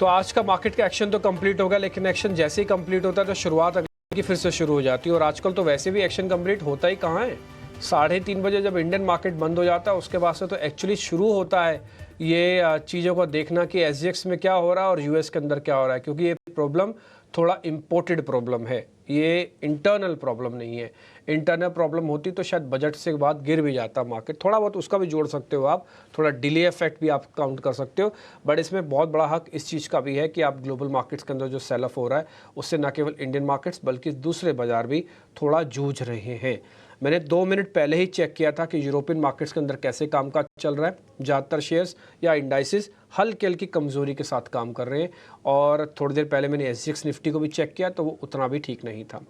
तो आज का मार्केट का एक्शन तो कंप्लीट होगा, लेकिन एक्शन जैसे ही कंप्लीट होता है तो शुरुआत अगले की फिर से शुरू हो जाती है। और आजकल तो वैसे भी एक्शन कंप्लीट होता ही कहाँ है। 3:30 बजे जब इंडियन मार्केट बंद हो जाता है उसके बाद से तो एक्चुअली शुरू होता है ये चीज़ों को देखना कि एसजीएक्स में क्या हो रहा है और यूएस के अंदर क्या हो रहा है, क्योंकि ये प्रॉब्लम थोड़ा इम्पोर्टेड प्रॉब्लम है, ये इंटरनल प्रॉब्लम नहीं है। इंटरनल प्रॉब्लम होती तो शायद बजट से बाद गिर भी जाता मार्केट, थोड़ा बहुत उसका भी जोड़ सकते हो आप, थोड़ा डिले इफेक्ट भी आप काउंट कर सकते हो। बट इसमें बहुत बड़ा हक इस चीज़ का भी है कि आप ग्लोबल मार्केट्स के अंदर जो सेल ऑफ हो रहा है उससे न केवल इंडियन मार्केट्स बल्कि दूसरे बाजार भी थोड़ा जूझ रहे हैं। मैंने 2 मिनट पहले ही चेक किया था कि यूरोपियन मार्केट्स के अंदर कैसे कामकाज चल रहा है। ज़्यादातर शेयर्स या इंडाइसिस हल्की हल्की कमज़ोरी के साथ काम कर रहे हैं, और थोड़ी देर पहले मैंने एसजीएक्स निफ्टी को भी चेक किया तो वो उतना भी ठीक नहीं था।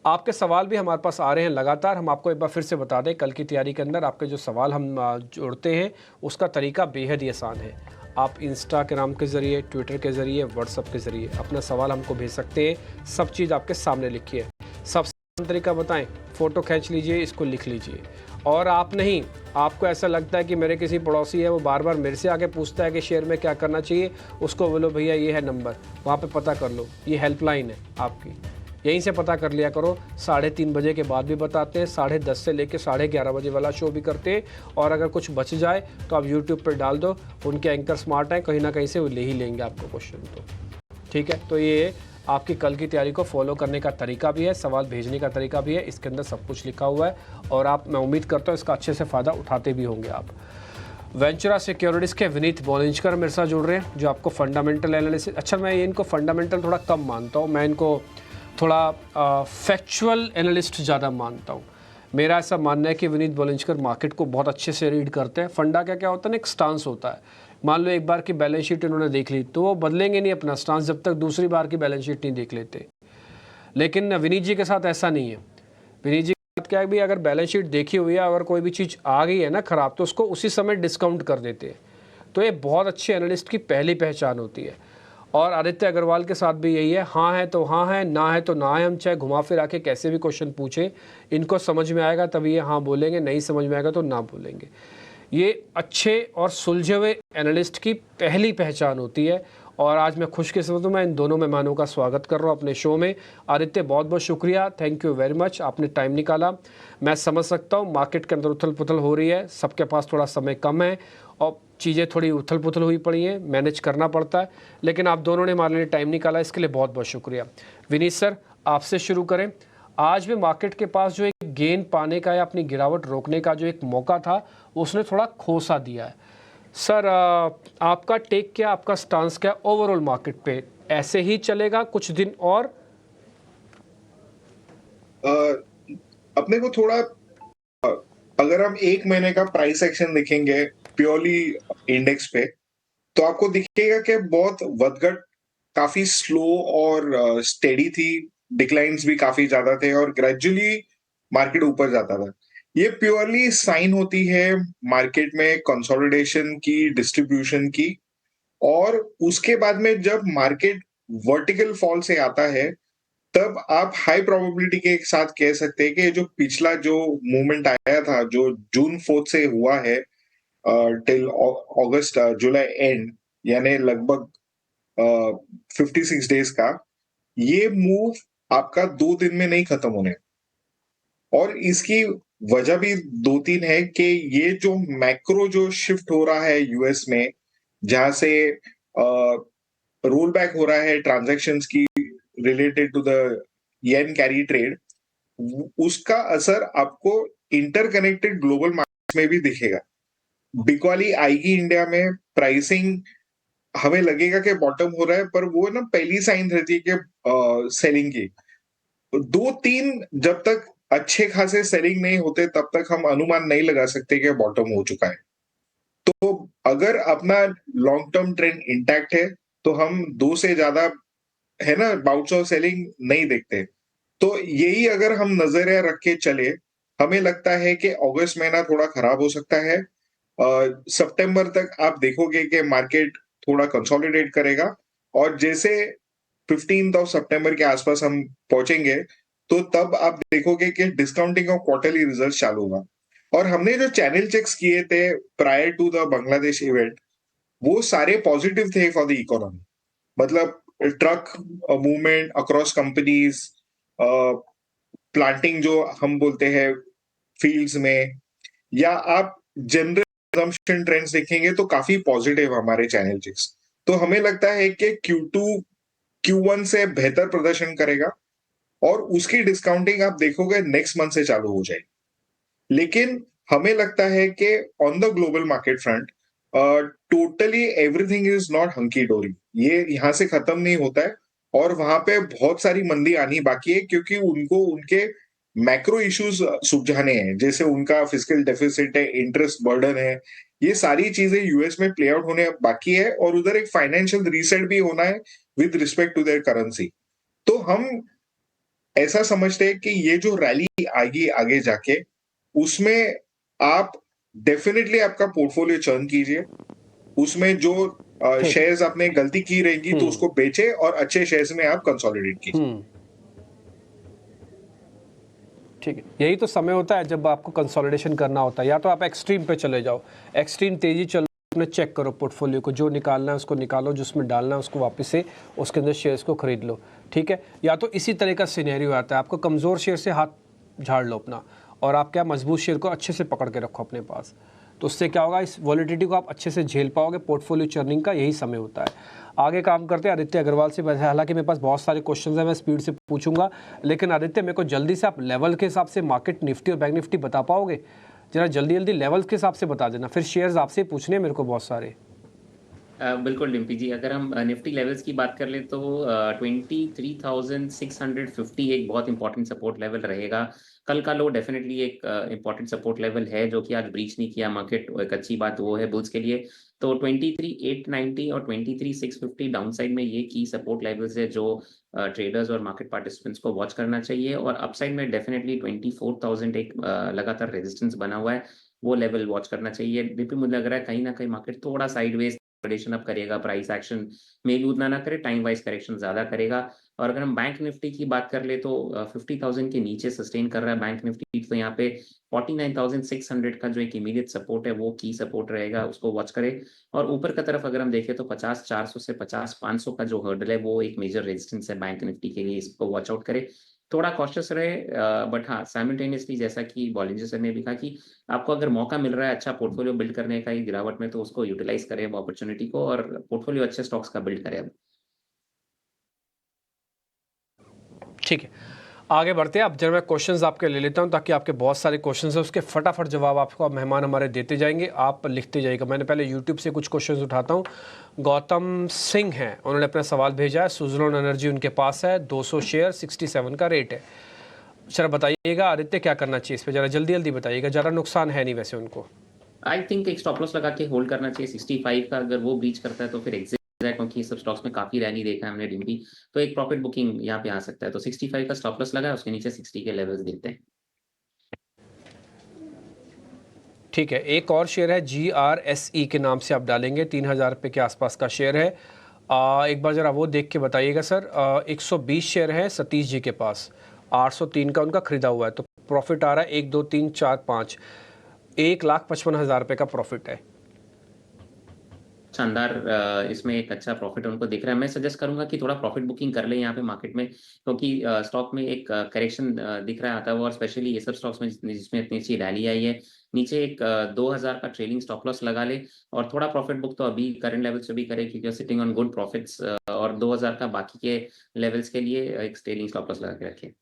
आपके सवाल भी हमारे पास आ रहे हैं लगातार। हम आपको एक बार फिर से बता दें, कल की तैयारी के अंदर आपके जो सवाल हम जोड़ते हैं उसका तरीका बेहद ही आसान है। आप इंस्टाग्राम के ज़रिए, ट्विटर के ज़रिए, व्हाट्सएप के ज़रिए अपना सवाल हमको भेज सकते हैं। सब चीज़ आपके सामने लिखी है। सबसे आसान तरीका बताएं, फ़ोटो खींच लीजिए, इसको लिख लीजिए। और आप नहीं, आपको ऐसा लगता है कि मेरे किसी पड़ोसी है वो बार बार मेरे से आके पूछता है कि शेयर में क्या करना चाहिए, उसको बोलो भैया ये है नंबर, वहाँ पे पता कर लो, ये हेल्पलाइन है आपकी, यहीं से पता कर लिया करो। 3:30 बजे के बाद भी बताते हैं, 10:30 से लेकर 11:30 बजे वाला शो भी करते हैं। और अगर कुछ बच जाए तो आप यूट्यूब पर डाल दो, उनके एंकर स्मार्ट हैं, कहीं ना कहीं से वो ले ही लेंगे आपको क्वेश्चन। तो ठीक है, तो ये आपकी कल की तैयारी को फॉलो करने का तरीका भी है, सवाल भेजने का तरीका भी है, इसके अंदर सब कुछ लिखा हुआ है। और आप, मैं उम्मीद करता हूँ इसका अच्छे से फ़ायदा उठाते भी होंगे आप। वेंचुरा सिक्योरिटीज़ के विनीत बोलिंजकर मेरे साथ जुड़ रहे हैं, जो आपको फंडामेंटल एनालिसिस, अच्छा मैं इनको फंडामेंटल थोड़ा कम मानता हूँ, मैं इनको थोड़ा फैक्चुअल एनालिस्ट ज़्यादा मानता हूँ। मेरा ऐसा मानना है कि विनीत बोलिंजकर मार्केट को बहुत अच्छे से रीड करते हैं। फंडा क्या क्या होता है ना, एक स्टांस होता है। मान लो एक बार की बैलेंस शीट इन्होंने देख ली तो वो बदलेंगे नहीं अपना स्टांस जब तक दूसरी बार की बैलेंस शीट नहीं देख लेते। लेकिन विनीत जी के साथ ऐसा नहीं है। विनीत जी के साथ क्या है भी, अगर बैलेंस शीट देखी हुई है, अगर कोई भी चीज़ आ गई है ना ख़राब, तो उसको उसी समय डिस्काउंट कर देते हैं। तो ये बहुत अच्छे एनालिस्ट की पहली पहचान होती है। और आदित्य अग्रवाल के साथ भी यही है, हाँ है तो हाँ है, ना है तो ना है। हम चाहे घुमा फिरा के कैसे भी क्वेश्चन पूछे, इनको समझ में आएगा तभी ये हाँ बोलेंगे, नहीं समझ में आएगा तो ना बोलेंगे। ये अच्छे और सुलझे हुए एनालिस्ट की पहली पहचान होती है। और आज मैं खुशकिस्मत हूँ, मैं इन दोनों मेहमानों का स्वागत कर रहा हूँ अपने शो में। आदित्य, बहुत बहुत शुक्रिया, थैंक यू वेरी मच, आपने टाइम निकाला। मैं समझ सकता हूँ मार्केट के अंदर उथल पुथल हो रही है, सबके पास थोड़ा समय कम है और चीज़ें थोड़ी उथल पुथल हुई पड़ी हैं, मैनेज करना पड़ता है, लेकिन आप दोनों ने हमारे लिए टाइम निकाला, इसके लिए बहुत बहुत शुक्रिया। विनीत सर, आपसे शुरू करें। आज भी मार्केट के पास जो एक गेन पाने का या अपनी गिरावट रोकने का जो एक मौका था, उसने थोड़ा खोसा दिया है। सर, आपका टेक क्या, आपका स्टांस क्या ओवरऑल मार्केट पे? ऐसे ही चलेगा कुछ दिन और? अपने को थोड़ा, अगर हम 1 महीने का प्राइस एक्शन देखेंगे प्योरली इंडेक्स पे, तो आपको दिखेगा कि बहुत वदगट काफी स्लो और स्टेडी थी। डिक्लाइंस भी काफी ज्यादा थे और ग्रेजुअली मार्केट ऊपर जाता था। ये प्योरली साइन होती है मार्केट में कंसोलिडेशन की, डिस्ट्रीब्यूशन की। और उसके बाद में जब मार्केट वर्टिकल फॉल से आता है, तब आप हाई प्रोबेबिलिटी के साथ कह सकते हैं कि जो पिछला जो मूवमेंट आया था, जो जून 4 से हुआ है टिल अगस्त जुलाई एंड, यानी लगभग 56 डेज का, ये मूव आपका 2 दिन में नहीं खत्म होने। और इसकी वजह भी 2-3 है कि ये जो मैक्रो जो शिफ्ट हो रहा है यूएस में, जहां से रोल बैक हो रहा है ट्रांजैक्शंस की related to the yen carry trade, उसका असर आपको इंटरकनेक्टेड ग्लोबल मार्केट में भी दिखेगा। बिकवाली आएगी इंडिया में, प्राइसिंग हमें लगेगा कि बॉटम हो रहा है, पर वो ना पहली साइन रहती है कि सेलिंग की। 2-3 जब तक अच्छे खासे सेलिंग नहीं होते, तब तक हम अनुमान नहीं लगा सकते कि बॉटम हो चुका है। तो अगर अपना लॉन्ग टर्म ट्रेंड इंटैक्ट है, तो हम 2 से ज्यादा, है ना, बाउट्स ऑफ सेलिंग नहीं देखते। तो यही अगर हम नजरिया रख के चले, हमें लगता है कि अगस्त महीना थोड़ा खराब हो सकता है। सितंबर तक आप देखोगे कि मार्केट थोड़ा कंसोलिडेट करेगा, और जैसे 15 सितंबर के आसपास हम पहुंचेंगे, तो तब आप देखोगे कि डिस्काउंटिंग ऑफ क्वार्टरली रिजल्ट चालू होगा। और हमने जो चैनल चेक्स किए थे prior to the Bangladesh event, वो सारे पॉजिटिव थे फॉर द इकोनॉमी। मतलब truck movement across companies, planting जो हम बोलते हैं फील्ड्स में, या आप जनरल कंजम्पशन ट्रेंड्स देखेंगे तो काफी पॉजिटिव हमारे चैनल्स। तो हमें लगता है कि Q2 Q1 से बेहतर प्रदर्शन करेगा और उसकी डिस्काउंटिंग आप देखोगे नेक्स्ट मंथ से चालू हो जाएगी। लेकिन हमें लगता है कि on the global market front totally everything is not hunky dory. ये यहाँ से खत्म नहीं होता है और वहां पे बहुत सारी मंदी आनी बाकी है, क्योंकि उनको उनके मैक्रो इश्यूज सुलझाने हैं, जैसे उनका फिजिकल डेफिसिट है, इंटरेस्ट बर्डन है। ये सारी चीजें यूएस में प्ले आउट होने बाकी है और उधर एक फाइनेंशियल रीसेट भी होना है with respect to their currency. तो हम ऐसा समझते हैं कि ये जो रैली आएगी आगे जाके, उसमें आप डेफिनिटली आपका पोर्टफोलियो चर्न कीजिए। उसमें जो ठीक है। शेयर्स आपने गलती की रहेंगी तो उसको बेचे और अच्छे शेयर्स में आप कंसोलिडेट कीजिए। ठीक है, यही तो समय होता है जब आपको कंसोलिडेशन करना होता है। या तो आप एक्सट्रीम पे चले जाओ, एक्सट्रीम तेजी चलो, अपने चेक करो पोर्टफोलियो को, जो निकालना है उसको निकालो, जिसमें डालना है उसको वापस से उसके अंदर शेयर्स को खरीद लो। ठीक है, या तो इसी तरह का सिनेरियो आता है, आपको कमज़ोर शेयर से हाथ झाड़ लो अपना, और आप क्या मजबूत शेयर को अच्छे से पकड़ के रखो अपने पास। तो उससे क्या होगा, इस वॉलिटिलिटी को आप अच्छे से झेल पाओगे। पोर्टफोलियो चर्निंग का यही समय होता है। आगे काम करते हैं आदित्य अग्रवाल से। वैसे हालांकि मेरे पास बहुत सारे क्वेश्चंस हैं, मैं स्पीड से पूछूंगा, लेकिन आदित्य मेरे को जल्दी से आप लेवल के हिसाब से मार्केट निफ्टी और बैंक निफ्टी बता पाओगे? जरा जल्दी जल्दी लेवल्स के हिसाब से बता देना, फिर शेयर्स आपसे पूछने हैं मेरे को बहुत सारे। बिल्कुल डिम्पी जी, अगर हम निफ्टी लेवल्स की बात कर ले तो 23,650 एक बहुत इंपॉर्टेंट सपोर्ट लेवल रहेगा। कल का लो डेफिनेटली एक इंपॉर्टेंट सपोर्ट लेवल है जो कि आज ब्रीच नहीं किया मार्केट, एक अच्छी बात वो है बुल्स के लिए। तो 23,890 और 23,650 डाउन साइड में ये की सपोर्ट लेवल्स है जो ट्रेडर्स और मार्केट पार्टिसिपेंट्स को वॉच करना चाहिए। और अपसाइड में डेफिनेटली 24,000 एक लगातार रेजिस्टेंस बना हुआ है, वो लेवल वॉच करना चाहिए। डिम्पी मुझे लग रहा है कहीं ना कहीं मार्केट थोड़ा साइडवेज करेक्शन अब करेगा, प्राइस एक्शन में भी उतना ना करे, टाइम वाइज करेक्शन ज्यादा करेगा। और अगर हम बैंक निफ्टी की बात कर ले तो 50,000 के नीचे सस्टेन कर रहा है बैंक निफ्टी। तो यहाँ पे 49,600 का जो एक इमीडिएट सपोर्ट है वो की सपोर्ट रहेगा, उसको वॉच करे। और ऊपर की तरफ अगर हम देखें तो 50,400 से 50,500 का जो हर्डल है वो एक मेजर रेजिस्टेंस है बैंक निफ्टी के लिए, इसको वॉच आउट करे। थोड़ा कॉशियस रहे, बट हाँ साइमल्टेनियसली जैसा कि बॉलिंजर सर ने भी कहा कि आपको अगर मौका मिल रहा है अच्छा पोर्टफोलियो बिल्ड करने का ही गिरावट में, तो उसको यूटिलाइज करें वो अपॉर्चुनिटी को और पोर्टफोलियो अच्छे स्टॉक्स का बिल्ड करें अब। ठीक है, आगे बढ़ते हैं। अब जब मैं क्वेश्चंस आपके ले लेता हूं, ताकि आपके बहुत सारे क्वेश्चंस हैं उसके फटाफट जवाब आपको मेहमान हमारे देते जाएंगे, आप लिखते जाइएगा। मैंने पहले यूट्यूब से कुछ क्वेश्चंस उठाता हूं। गौतम सिंह हैं, उन्होंने अपना सवाल भेजा है। सुजलोन एनर्जी उनके पास है, 200 शेयर, 67 का रेट है। जरा बताइएगा आदित्य क्या करना चाहिए इस पर, जरा जल्दी जल्दी बताइएगा। ज़्यादा नुकसान है नहीं वैसे उनको। आई थिंक एक स्टॉप लॉस लगा के होल्ड करना चाहिए 65 का, अगर वो ब्रीच करता है तो फिर एग्जिट है, क्योंकि सब स्टॉक्स में काफी रैली देखा है हमने डिम्पी। तो एक प्रॉफिट बुकिंग यहाँ पे आ सकता है, तो 65 का स्टॉप लॉस लगा है, उसके नीचे 60 के लेवल्स देखते हैं। ठीक है, एक और शेयर है GRSE के नाम से आप डालेंगे, 3,000 रुपये के आसपास का शेयर है। एक बार ज़रा वो देख के बताइएगा सर। 120 शेयर है सतीश जी के पास, 803 का उनका खरीदा हुआ है। तो प्रॉफिट आ रहा है 1 2 3 4 5, 1,55,000 रुपये का प्रॉफिट है। शानदार, इसमें एक अच्छा प्रॉफिट उनको दिख रहा है। मैं सजेस्ट करूंगा कि थोड़ा प्रॉफिट बुकिंग कर ले यहाँ पे मार्केट में, क्योंकि स्टॉक में एक करेक्शन दिख रहा आता है, और स्पेशली ये सब स्टॉक्स में जिसमें इतनी अच्छी रैली आई है, नीचे एक 2,000 का ट्रेलिंग स्टॉप लॉस लगा ले। और थोड़ा प्रॉफिट बुक तो अभी करंट लेवल से भी करे, क्योंकि सिटिंग ऑन गुड प्रॉफिट्स, और 2,000 का बाकी के लेवल्स के लिए एक ट्रेलिंग स्टॉप लॉस लगा के रखे।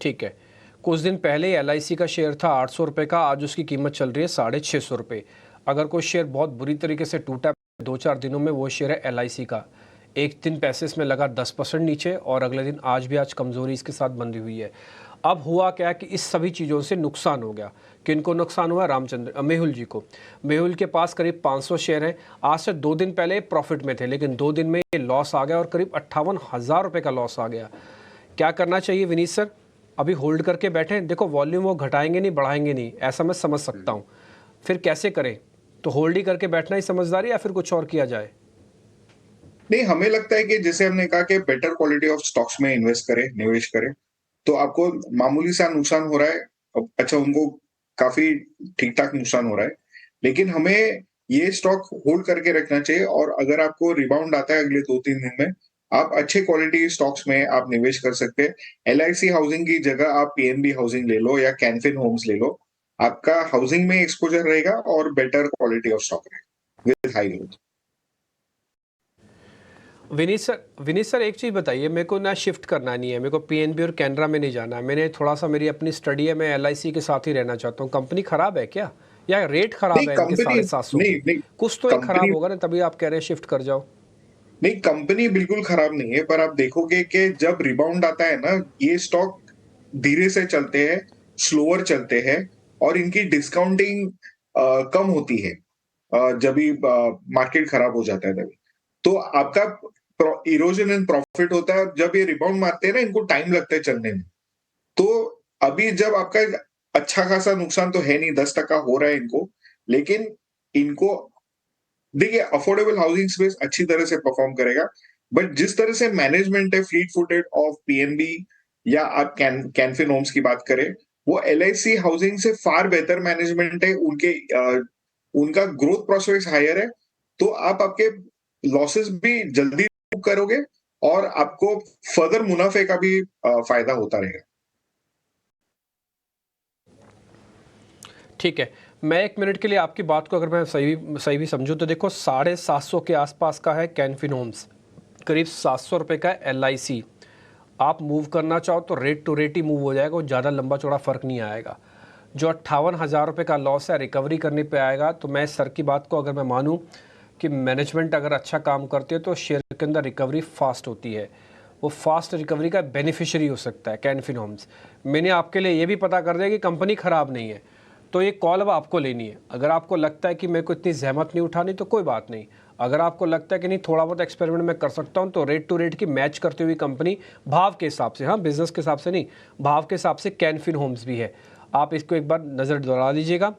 ठीक है, कुछ दिन पहले LIC का शेयर था 800 रुपये का, आज उसकी कीमत चल रही है 650 रुपये। अगर कोई शेयर बहुत बुरी तरीके से टूटा 2-4 दिनों में, वो शेयर है LIC का। एक दिन पैसे इसमें लगा 10% नीचे, और अगले दिन आज कमज़ोरी इसके साथ बंधी हुई है। अब हुआ क्या कि इस सभी चीज़ों से नुकसान हो गया। किनको नुकसान हुआ? मेहुल जी को। मेहुल के पास करीब 500 शेयर हैं। आज से 2 दिन पहले प्रॉफिट में थे, लेकिन 2 दिन में ये लॉस आ गया और करीब 58,000 रुपये का लॉस आ गया। क्या करना चाहिए विनीत सर? अभी होल्ड करके बैठे, देखो वॉल्यूम वो घटाएंगे नहीं बढ़ाएंगे नहीं, ऐसा मैं समझ सकता हूँ। फिर कैसे करें? तो होल्ड ही करके बैठना ही समझदारी, या फिर कुछ और किया जाए? नहीं, हमें लगता है कि जैसे हमने कहा कि बेटर क्वालिटी ऑफ स्टॉक्स में इन्वेस्ट करें, निवेश करें। तो आपको मामूली सा नुकसान हो रहा है, अच्छा उनको काफी ठीक ठाक नुकसान हो रहा है, लेकिन हमें ये स्टॉक होल्ड करके रखना चाहिए, और अगर आपको रिबाउंड आता है अगले 2-3 दिन में, आप अच्छे क्वालिटी स्टॉक्स में आप निवेश कर सकते हैं। एलआईसी हाउसिंग की जगह आप पीएनबी हाउसिंग ले लो या कैनफिन होम्स ले लो। आपका हाउसिंग में एक्सपोज़र रहेगा और बेटर क्वालिटी ऑफ स्टॉक रहेगा with high growth. Vineet sir एक चीज़ बताइए, मेरे को ना शिफ्ट करना नहीं है, मेरे को पीएनबी और कैनरा में नहीं जाना है, मैंने थोड़ा सा मेरी अपनी स्टडी है, मैं एलआईसी के साथ ही रहना चाहता हूँ। कंपनी खराब है क्या, या रेट खराब नहीं है इनके कंपनी 750 नहीं, के? नहीं कुछ तो एक खराब कंपनी होगा ना, तभी आप कह रहे हैं शिफ्ट कर जाओ। नहीं, कंपनी बिल्कुल खराब नहीं है, पर आप देखोगे कि जब रिबाउंड आता है ना, ये स्टॉक धीरे से चलते हैं, स्लोअर चलते हैं, और इनकी डिस्काउंटिंग कम होती है जब भी मार्केट खराब हो जाता है तभी। तो आपका इरोजन इन प्रॉफिट होता है, जब ये रिबाउंड मारते हैं ना, इनको टाइम लगता है चलने में। तो अभी जब आपका अच्छा खासा नुकसान तो है नहीं, 10% हो रहा है इनको, लेकिन इनको देखिए अफोर्डेबल हाउसिंग स्पेस अच्छी तरह से परफॉर्म करेगा, बट जिस तरह से मैनेजमेंट है फ्लीट फुटेड ऑफ पीएनबी, या आप कैनफिन होम्स की बात करें, वो एलआईसी हाउसिंग से फार बेहतर मैनेजमेंट है, उनका ग्रोथ प्रोस्पेक्ट्स हायर है। तो आप आपके लॉसेस भी जल्दी रिकवर करोगे, और आपको फर्दर मुनाफे का भी फायदा होता रहेगा। ठीक है, मैं 1 मिनट के लिए आपकी बात को अगर मैं सही भी समझूं तो देखो, 750 के आसपास का है कैनफिन होम्स, करीब 700 रुपये का एलआईसी। आप मूव करना चाहो तो रेट टू रेट ही मूव हो जाएगा, और ज़्यादा लंबा चौड़ा फ़र्क नहीं आएगा। जो 58,000 रुपये का लॉस है रिकवरी करने पे आएगा। तो मैं सर की बात को अगर मैं मानूं कि मैनेजमेंट अगर अच्छा काम करती है तो शेयर के अंदर रिकवरी फास्ट होती है, वो फास्ट रिकवरी का बेनिफिशियरी हो सकता है कैनफिन होम्स। मैंने आपके लिए ये भी पता कर दिया कि कंपनी ख़राब नहीं है, तो ये कॉल अब आपको लेनी है। अगर आपको लगता है कि मेरे को इतनी जहमत नहीं उठानी तो कोई बात नहीं, अगर आपको लगता है कि नहीं थोड़ा बहुत एक्सपेरिमेंट मैं कर सकता हूँ, तो रेट टू रेट की मैच करती हुई कंपनी भाव के हिसाब से, हाँ बिजनेस के हिसाब से नहीं, भाव के हिसाब से कैनफिन होम्स भी है। आप इसको एक बार नज़र दौड़ा लीजिएगा।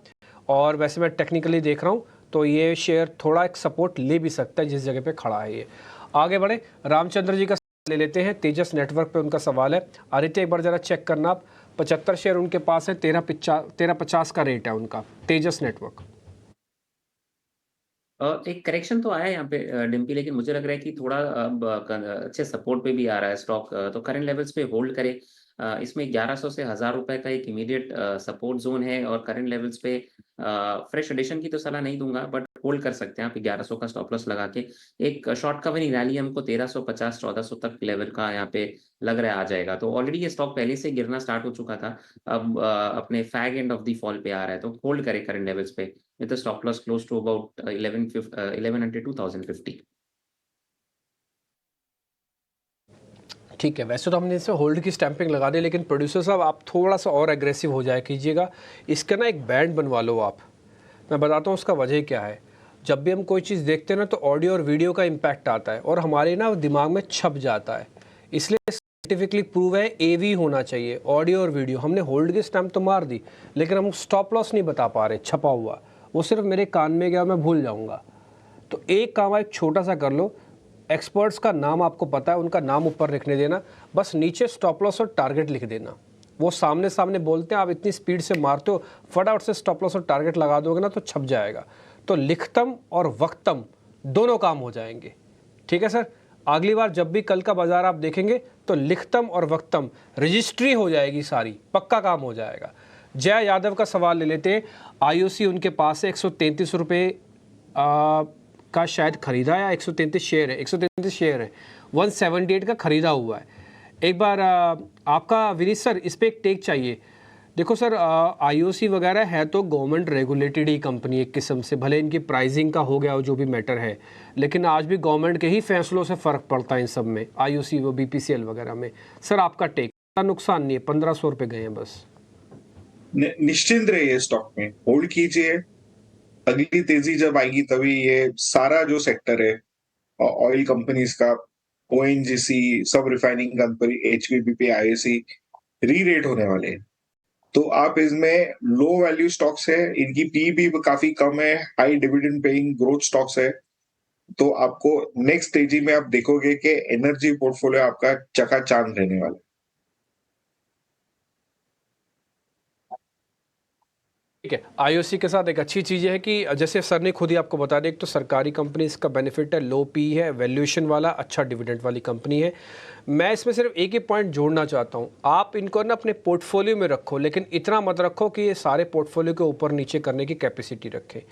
और वैसे मैं टेक्निकली देख रहा हूँ तो ये शेयर थोड़ा एक सपोर्ट ले भी सकता है जिस जगह पे खड़ा है ये। आगे बढ़े, रामचंद्र जी का ले लेते हैं, तेजस नेटवर्क पे उनका सवाल है। आदित्य एक बार ज़रा चेक करना आप, 75 शेयर उनके पास है, 1350 का रेट है उनका, तेजस नेटवर्क। एक करेक्शन तो आया है यहाँ पे डिम्पी, लेकिन मुझे लग रहा है कि थोड़ा अब अच्छे सपोर्ट पे भी आ रहा है स्टॉक, तो करंट लेवल्स पे होल्ड करे। इसमें 1100 से 1000 रुपए का एक इमीडिएट सपोर्ट जोन है, और करंट लेवल्स पे फ्रेश एडिशन की तो सलाह नहीं दूंगा, बट होल्ड कर सकते हैं आप 1100 का स्टॉप लॉस लगा के। एक शॉर्ट कवरिंग रैली हमको 1350 1400 तक लेवल का यहाँ पे लग रहा है आ जाएगा। तो ऑलरेडी ये स्टॉक पहले से गिरना स्टार्ट हो चुका था, अब अपने fag end of the fall पे आ रहा है, तो होल्ड करे करंट लेवल्स पे with the stop loss close to about 1100 to 1050. ठीक है, वैसे तो हमने इसे होल्ड की स्टैंपिंग लगा दी, लेकिन प्रोड्यूसर साहब आप थोड़ा सा और एग्रेसिव हो जाए कीजिएगा, इसका ना एक बैंड बनवा लो आप। मैं बताता हूँ उसका वजह क्या है। जब भी हम कोई चीज़ देखते हैं ना तो ऑडियो और वीडियो का इम्पैक्ट आता है और हमारे ना दिमाग में छप जाता है, इसलिए साइंटिफिकली प्रूव है AV होना चाहिए, ऑडियो और वीडियो। हमने होल्ड की स्टैंप तो मार दी, लेकिन हम स्टॉप लॉस नहीं बता पा रहे छपा हुआ, वो सिर्फ मेरे कान में गया, मैं भूल जाऊँगा। तो एक काम आप छोटा सा कर लो, एक्सपर्ट्स का नाम आपको पता है, उनका नाम ऊपर लिखने देना, बस नीचे स्टॉप लॉस और टारगेट लिख देना। वो सामने सामने बोलते हैं, आप इतनी स्पीड से मारते हो, फटाफट से स्टॉप लॉस और टारगेट लगा दोगे ना तो छप जाएगा। तो लिखतम और वक्तम दोनों काम हो जाएंगे। ठीक है सर, अगली बार जब भी कल का बाजार आप देखेंगे तो लिखतम और वक्तम रजिस्ट्री हो जाएगी सारी, पक्का काम हो जाएगा। जय यादव का सवाल ले लेते हैं। IOC उनके पास है 133 रुपये का शायद खरीदा, या 133 शेयर है, 133 शेयर है, 178 का खरीदा हुआ है। एक बार आपका विनीत सर इस पर एक टेक चाहिए। देखो सर, IOC वगैरह है तो गवर्नमेंट रेगुलेटेड ही कंपनी एक किस्म से, भले इनकी प्राइसिंग का हो गया जो भी मैटर है, लेकिन आज भी गवर्नमेंट के ही फैसलों से फ़र्क पड़ता है इन सब में, IOC वो BPCL वगैरह में। सर आपका टेक, नुकसान नहीं है, 1500 रुपये गए हैं बस। निश्चिंत रहिए, स्टॉक में होल्ड कीजिए, अगली तेजी जब आएगी तभी ये सारा जो सेक्टर है ऑयल कंपनीज का, ONGC, सब रिफाइनिंग कंपनी, HPPP, IOC री रेट होने वाले हैं। तो आप इसमें लो वैल्यू स्टॉक्स है, इनकी पी भी काफी कम है, high dividend paying growth stocks है। तो आपको नेक्स्ट तेजी में आप देखोगे कि एनर्जी पोर्टफोलियो आपका चकाचौंध रहने वाला है। ठीक है, आईओसी के साथ एक अच्छी चीज़ है कि जैसे सर ने खुद ही आपको बता दिया, एक तो सरकारी कंपनी, इसका बेनिफिट है, लो पी है, वैल्यूएशन वाला, अच्छा डिविडेंड वाली कंपनी है। मैं इसमें सिर्फ एक ही पॉइंट जोड़ना चाहता हूँ, आप इनको ना अपने पोर्टफोलियो में रखो, लेकिन इतना मत रखो कि ये सारे पोर्टफोलियो के ऊपर नीचे करने की कैपेसिटी रखे।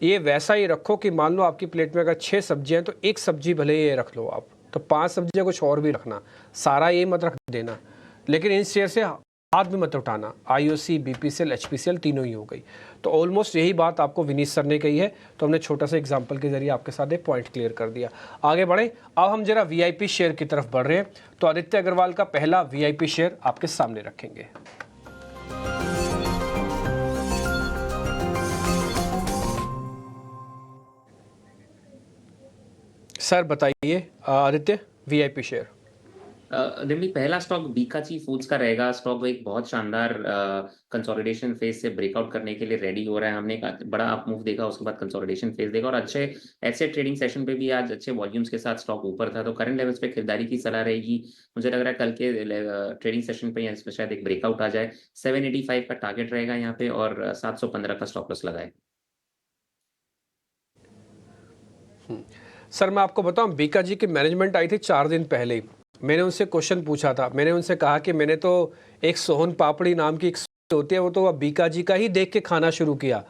ये वैसा ही रखो कि मान लो आपकी प्लेट में अगर 6 सब्जियाँ हैं तो एक सब्जी भले ये रख लो आप, तो 5 सब्जियाँ कुछ और भी रखना, सारा ये मत रख देना। लेकिन इन शेयर से हाथ भी मत उठाना। आईओसी, बीपीसीएल, एचपीसीएल तीनों ही हो गई। तो ऑलमोस्ट यही बात आपको विनीत सर ने कही है, तो हमने छोटा सा एग्जांपल के जरिए आपके साथ एक पॉइंट क्लियर कर दिया। आगे बढ़े, अब हम जरा वीआईपी शेयर की तरफ बढ़ रहे हैं। तो आदित्य अग्रवाल का पहला वीआईपी शेयर आपके सामने रखेंगे। सर बताइए आदित्य, वीआईपी शेयर। दिल्ली पहला स्टॉक बीकाची फूड्स का रहेगा। स्टॉक एक बहुत शानदार कंसोलिडेशन फेज से ब्रेकआउट करने के लिए रेडी हो रहा है। हमने एक बड़ा अप मूव देखा, उसके बाद कंसोलिडेशन फेज देखा, और अच्छे ऐसे ट्रेडिंग सेशन पे भी आज अच्छे वॉल्यूम्स के साथ स्टॉक ऊपर था। तो करंट लेवल्स पे खरीदारी की सलाह रहेगी। मुझे लग रहा है कल के ट्रेडिंग सेशन पे यहाँ शायद एक ब्रेकआउट आ जाए। 785 का टारगेट रहेगा यहाँ पे, और 715 का स्टॉप लॉस लगाए। सर मैं आपको बताऊं, बीकाजी की मैनेजमेंट आई थी 4 दिन पहले ही। मैंने उनसे क्वेश्चन पूछा था, मैंने उनसे कहा कि मैंने तो एक सोहन पापड़ी नाम की एक होती है, वो तो बीकाजी का ही देख के खाना शुरू किया।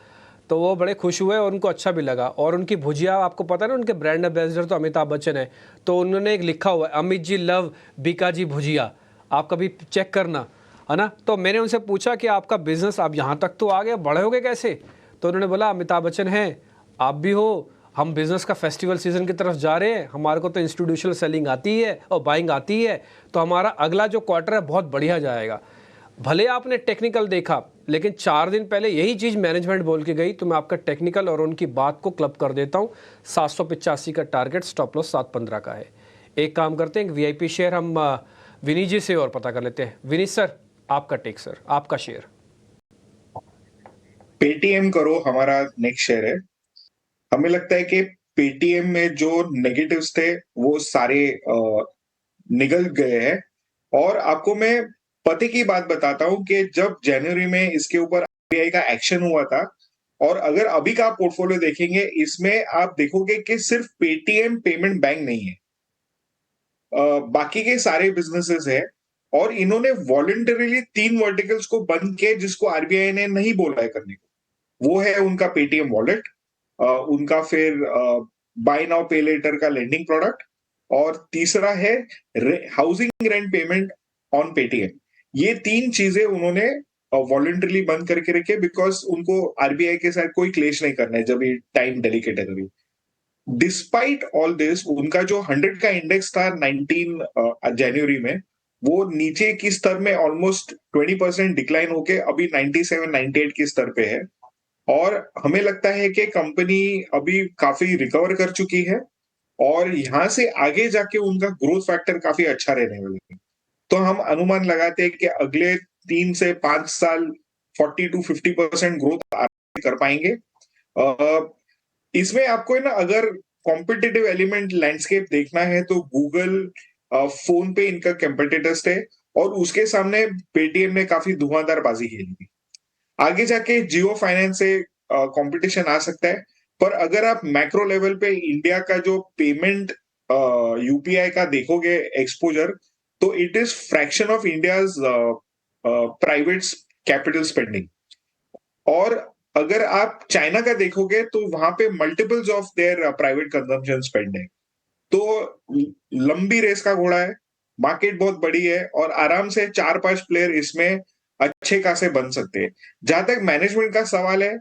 तो वो बड़े खुश हुए और उनको अच्छा भी लगा। और उनकी भुजिया, आपको पता है ना, उनके ब्रांड एम्बेसडर तो अमिताभ बच्चन है, तो उन्होंने एक लिखा हुआ है, अमित जी लव बीकाजी भुजिया, आप कभी चेक करना, है ना। तो मैंने उनसे पूछा कि आपका बिजनेस आप यहाँ तक तो आ गए, बढ़ोगे कैसे? तो उन्होंने बोला, अमिताभ बच्चन हैं, आप भी हो, हम बिज़नेस का फेस्टिवल सीजन की तरफ जा रहे हैं, हमारे को तो इंस्टीट्यूशनल सेलिंग आती है और बाइंग आती है, तो हमारा अगला जो क्वार्टर है बहुत बढ़िया जाएगा। भले आपने टेक्निकल देखा, लेकिन 4 दिन पहले यही चीज़ मैनेजमेंट बोल के गई, तो मैं आपका टेक्निकल और उनकी बात को क्लब कर देता हूँ। 785 का टारगेट, स्टॉप लॉस 715 का है। एक काम करते हैं, वीआईपी शेयर हम विनीत जी से और पता कर लेते हैं। विनीत सर, आपका टेक सर, आपका शेयर। पेटीएम करो हमारा नेक्स्ट शेयर है। हमें लगता है कि पेटीएम में जो नेगेटिव्स थे वो सारे निगल गए हैं। और आपको मैं पते की बात बताता हूं कि जब जनवरी में इसके ऊपर आरबीआई का एक्शन हुआ था, और अगर अभी का आप पोर्टफोलियो देखेंगे, इसमें आप देखोगे कि सिर्फ पेटीएम पेमेंट बैंक नहीं है, बाकी के सारे बिजनेसेस है। और इन्होंने वॉलंटरीली 3 वर्टिकल्स को बंद किए जिसको आरबीआई ने नहीं बोला है करने को। वो है उनका पेटीएम वॉलेट, उनका फिर बाय नाउ पे लेटर का लेंडिंग प्रोडक्ट, और तीसरा है housing rent payment on Paytm. ये 3 चीजें उन्होंने वॉलंटरली बंद करके रखे, बिकॉज उनको आरबीआई के साथ कोई क्लेश नहीं करना है जब ये टाइम डेलिकेट है तभी। डिस्पाइट ऑल दिस, उनका जो 100 का इंडेक्स था 19 जनवरी में, वो नीचे की स्तर में ऑलमोस्ट 20% डिक्लाइन होके अभी 97 98 की स्तर पे है। और हमें लगता है कि कंपनी अभी काफी रिकवर कर चुकी है, और यहां से आगे जाके उनका ग्रोथ फैक्टर काफी अच्छा रहने वाला है। तो हम अनुमान लगाते हैं कि अगले 3 से 5 साल 40 to 50% ग्रोथ कर पाएंगे। इसमें आपको है ना, अगर कॉम्पिटिटिव एलिमेंट लैंडस्केप देखना है तो गूगल, फोन पे इनका कंपिटिटर्स थे, और उसके सामने पेटीएम ने काफी धुआंधार बाजी खेली थी। आगे जाके जियो फाइनेंस से कंपटीशन आ सकता है। पर अगर आप मैक्रो लेवल पे इंडिया का जो पेमेंट यूपीआई का देखोगे एक्सपोजर, तो it is fraction of India's private capital spending. और अगर आप चाइना का देखोगे तो वहां पे multiples of their private consumption spend है। तो लंबी रेस का घोड़ा है, मार्केट बहुत बड़ी है, और आराम से 4-5 प्लेयर इसमें अच्छे खासे बन सकते हैं। जहां तक मैनेजमेंट का सवाल है,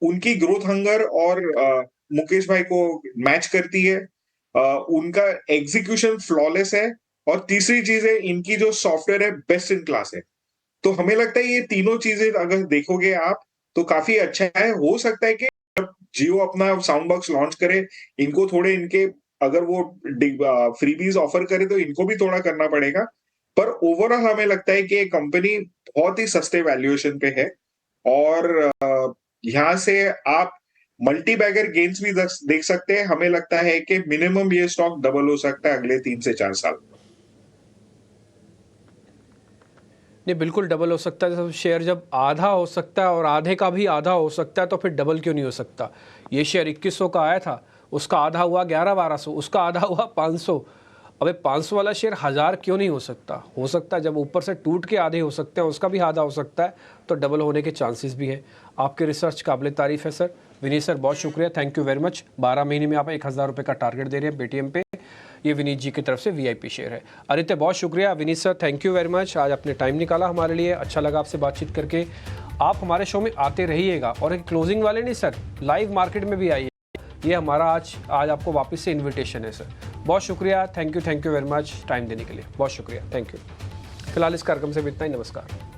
उनकी ग्रोथ हंगर और मुकेश भाई को मैच करती है। उनका एग्जीक्यूशन फ्लॉलेस है, और तीसरी चीज है, इनकी जो सॉफ्टवेयर है बेस्ट इन क्लास है। तो हमें लगता है ये तीनों चीजें अगर देखोगे आप, तो काफी अच्छा है। हो सकता है कि जब जियो अपना साउंड बॉक्स लॉन्च करे, इनको थोड़े इनके, अगर वो फ्रीबीज ऑफर करे तो इनको भी थोड़ा करना पड़ेगा। पर ओवरऑल हमें लगता है कि ये कंपनी बहुत ही सस्ते वैल्यूएशन पे है, और यहाँ से आप मल्टी बैगर गेन्स भी देख सकते हैं। हमें लगता है कि मिनिमम ये स्टॉक डबल हो सकता है अगले 3 से 4 साल। नहीं, बिल्कुल डबल हो सकता है। शेयर जब आधा हो सकता है और आधे का भी आधा हो सकता है तो फिर डबल क्यों नहीं हो सकता? ये शेयर 2100 का आया था, उसका आधा हुआ 11-1200, उसका आधा हुआ 500। अबे 500 वाला शेयर 1000 क्यों नहीं हो सकता? हो सकता है। जब ऊपर से टूट के आधे हो सकते हैं, उसका भी आधा हो सकता है, तो डबल होने के चांसेस भी हैं। आपके रिसर्च काबिल तारीफ है सर। विनीत सर बहुत शुक्रिया, थैंक यू वेरी मच। 12 महीने में आप 1000 रुपये का टारगेट दे रहे हैं पेटीएम पे। ये विनीत जी की तरफ से वीआईपी शेयर है। आदित्य बहुत शुक्रिया। Vineet sir thank you very much, आज आपने टाइम निकाला हमारे लिए, अच्छा लगा आपसे बातचीत करके। आप हमारे शो में आते रहिएगा और एक क्लोजिंग वाले नहीं सर, लाइव मार्केट में भी आइए। ये हमारा आज आपको वापस से इन्विटेशन है सर। बहुत शुक्रिया, thank you very much time देने के लिए, बहुत शुक्रिया, थैंक यू। फिलहाल इस कार्यक्रम से भी इतना ही, नमस्कार।